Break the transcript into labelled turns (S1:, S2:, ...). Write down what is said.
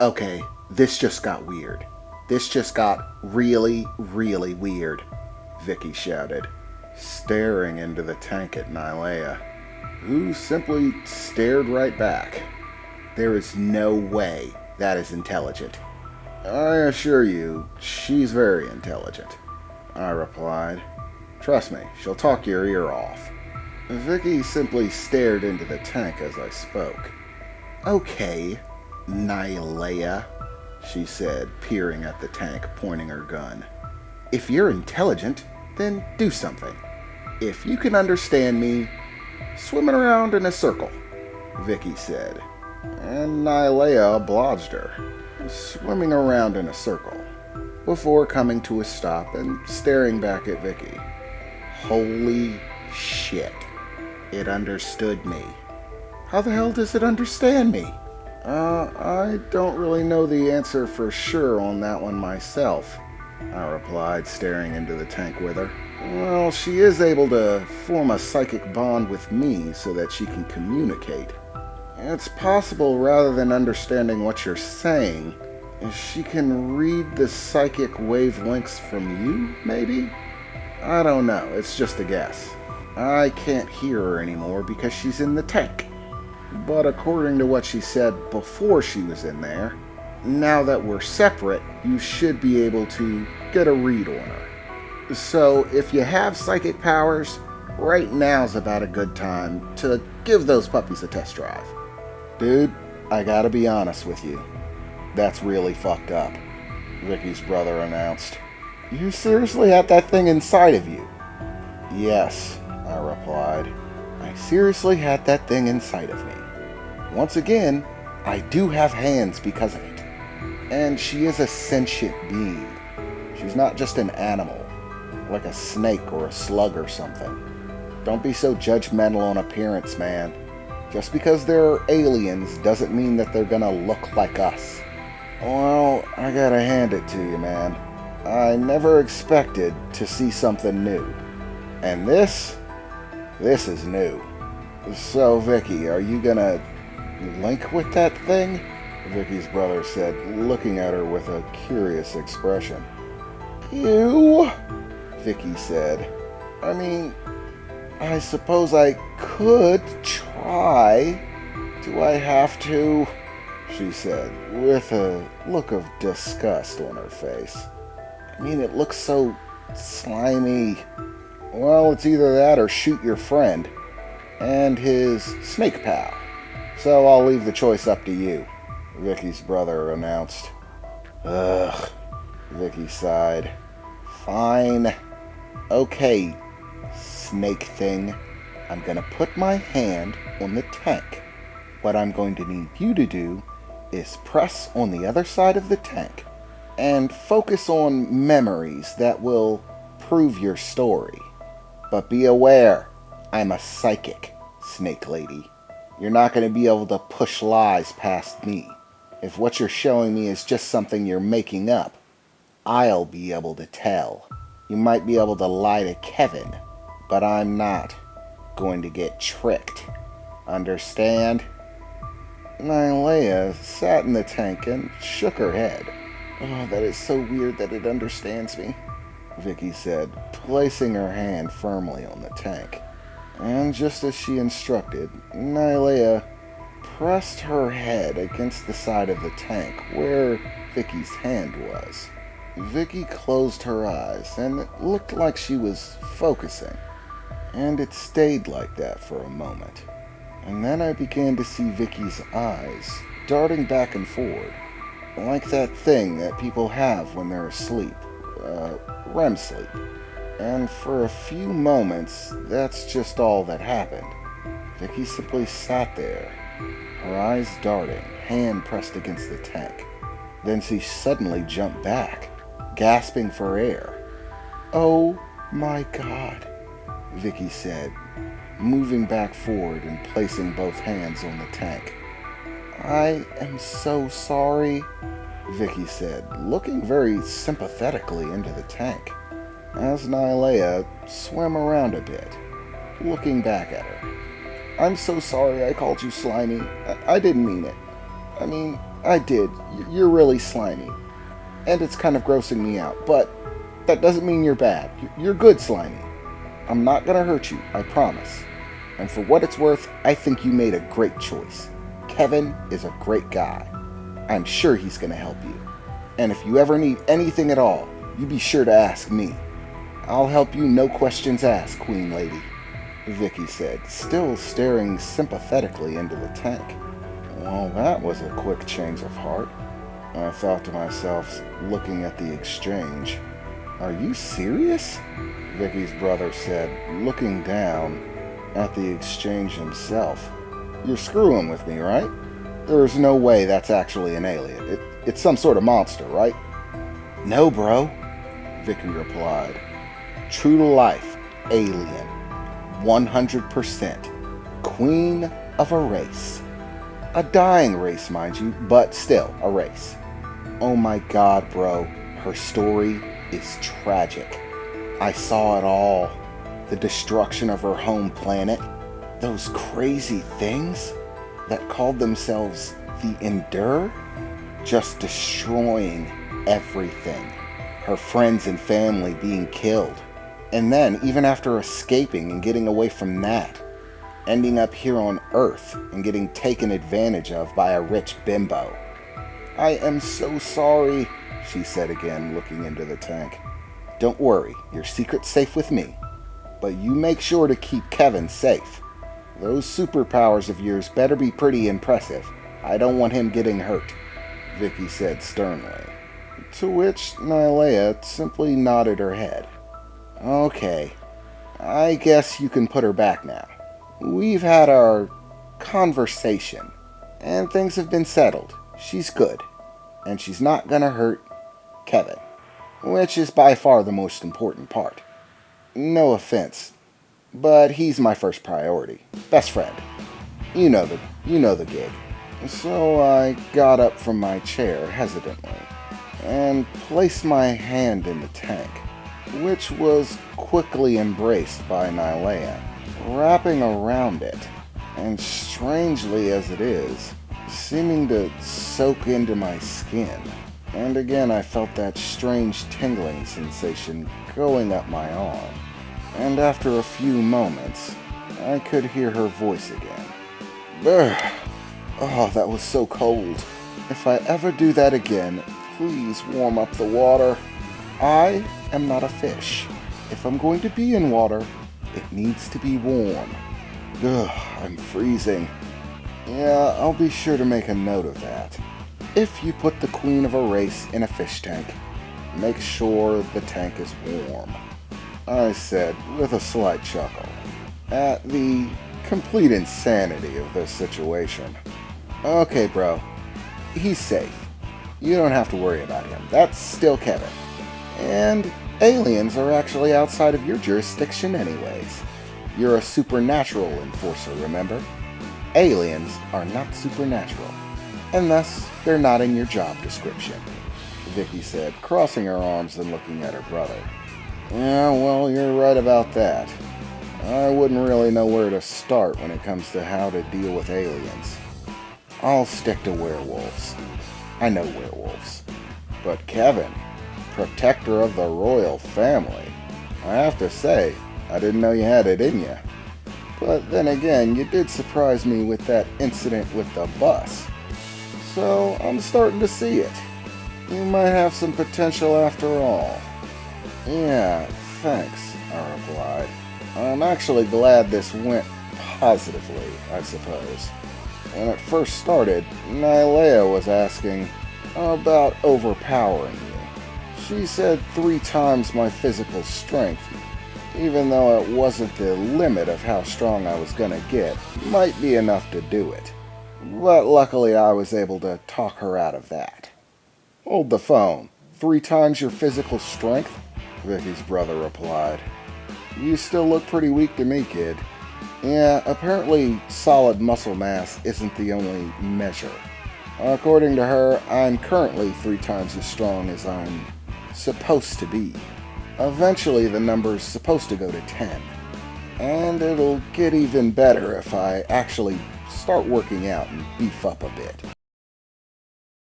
S1: Okay, this just got weird. This just got really, really weird, Vicky shouted, staring into the tank at Nylea, who simply stared right back. There is no way that is intelligent. I assure you, she's very intelligent, I replied. Trust me, she'll talk your ear off. Vicky simply stared into the tank as I spoke. Okay, Nylea, she said, peering at the tank, pointing her gun. If you're intelligent, then do something. If you can understand me, swimming around in a circle, Vicky said. And Nylea obliged her, swimming around in a circle, before coming to a stop and staring back at Vicky. Holy shit. It understood me. How the hell does it understand me? I don't really know the answer for sure on that one myself, I replied, staring into the tank with her. Well, she is able to form a psychic bond with me so that she can communicate. It's possible, rather than understanding what you're saying, she can read the psychic wavelengths from you, maybe? I don't know, it's just a guess. I can't hear her anymore because she's in the tank. But according to what she said before she was in there, now that we're separate, you should be able to get a read on her. So if you have psychic powers, right now's about a good time to give those puppies a test drive. Dude, I gotta be honest with you. That's really fucked up, Vicky's brother announced. You seriously had that thing inside of you? Yes, I replied. I seriously had that thing inside of me. Once again, I do have hands because of it. And she is a sentient being. She's not just an animal, like a snake or a slug or something. Don't be so judgmental on appearance, man. Just because they're aliens doesn't mean that they're gonna look like us. Well, I gotta hand it to you, man. I never expected to see something new. And this is new. So, Vicky, are you gonna link with that thing? Vicky's brother said, looking at her with a curious expression. You? Vicky said. I mean, I suppose I could try. Do I have to? She said, with a look of disgust on her face. I mean, it looks so slimy. Well, it's either that or shoot your friend and his snake pal. So I'll leave the choice up to you, Vicky's brother announced. Ugh, Vicky sighed. Fine. Okay, snake thing. I'm gonna put my hand on the tank. What I'm going to need you to do is press on the other side of the tank and focus on memories that will prove your story. But be aware, I'm a psychic, Snake Lady. You're not going to be able to push lies past me. If what you're showing me is just something you're making up, I'll be able to tell. You might be able to lie to Kevin, but I'm not going to get tricked. Understand? Nylea sat in the tank and shook her head. Oh, that is so weird that it understands me, Vicky said, placing her hand firmly on the tank. And just as she instructed, Nylea pressed her head against the side of the tank where Vicky's hand was. Vicky closed her eyes, and it looked like she was focusing. And it stayed like that for a moment. And then I began to see Vicky's eyes darting back and forward, like that thing that people have when they're asleep, REM sleep. And for a few moments, that's just all that happened. Vicky simply sat there, her eyes darting, hand pressed against the tank. Then she suddenly jumped back, gasping for air. Oh my God, Vicky said, moving back forward and placing both hands on the tank. I am so sorry, Vicky said, looking very sympathetically into the tank, as Nylea swam around a bit, looking back at her. I'm so sorry I called you slimy. I didn't mean it. I mean, I did. You're really slimy. And it's kind of grossing me out, but that doesn't mean you're bad. You're good, slimy. I'm not gonna hurt you, I promise. And for what it's worth, I think you made a great choice. Kevin is a great guy. I'm sure he's gonna help you. And if you ever need anything at all, you be sure to ask me. I'll help you, no questions asked, Queen Lady, Vicky said, still staring sympathetically into the tank. Well, that was a quick change of heart, I thought to myself, looking at the exchange. Are you serious? Vicky's brother said, looking down at the exchange himself. You're screwing with me, right? There's no way that's actually an alien. It's some sort of monster, right? No, bro, Vicky replied. True to life, alien. 100%. Queen of a race. A dying race, mind you, but still a race. Oh my god, bro. Her story is tragic. I saw it all. The destruction of her home planet. Those crazy things that called themselves the Endure. Just destroying everything. Her friends and family being killed. And then, even after escaping and getting away from that, ending up here on Earth and getting taken advantage of by a rich bimbo. I am so sorry, she said again, looking into the tank. Don't worry, your secret's safe with me. But you make sure to keep Kevin safe. Those superpowers of yours better be pretty impressive. I don't want him getting hurt, Vicky said sternly. To which Nylea simply nodded her head. Okay, I guess you can put her back now. We've had our conversation, and things have been settled. She's good, and she's not gonna hurt Kevin, which is by far the most important part. No offense, but he's my first priority. Best friend. You know the gig. So I got up from my chair hesitantly and placed my hand in the tank, which was quickly embraced by Nylea, wrapping around it, and strangely as it is, seeming to soak into my skin. And again I felt that strange tingling sensation going up my arm. And after a few moments, I could hear her voice again. Brr. Oh, that was so cold. If I ever do that again, please warm up the water. I am not a fish. If I'm going to be in water, it needs to be warm. Ugh, I'm freezing. Yeah, I'll be sure to make a note of that. If you put the queen of a race in a fish tank, make sure the tank is warm, I said with a slight chuckle at the complete insanity of this situation. Okay, bro. He's safe. You don't have to worry about him. That's still Kevin. And aliens are actually outside of your jurisdiction anyways. You're a supernatural enforcer, remember? Aliens are not supernatural, and thus they're not in your job description, Vicky said, crossing her arms and looking at her brother. Yeah, well, you're right about that. I wouldn't really know where to start when it comes to how to deal with aliens. I'll stick to werewolves. I know werewolves. But Kevin, protector of the royal family, I have to say, I didn't know you had it in you. But then again, you did surprise me with that incident with the bus. So I'm starting to see it. You might have some potential after all. Yeah, thanks, I replied. I'm actually glad this went positively, I suppose. When it first started, Nylea was asking about overpowering you. She said 3 times my physical strength, even though it wasn't the limit of how strong I was gonna get, might be enough to do it. But luckily I was able to talk her out of that. Hold the phone. 3 times your physical strength? Vicky's brother replied. You still look pretty weak to me, kid. Yeah, apparently solid muscle mass isn't the only measure. According to her, I'm currently 3 times as strong as I'm supposed to be. Eventually the number's supposed to go to 10. And it'll get even better if I actually start working out and beef up a bit.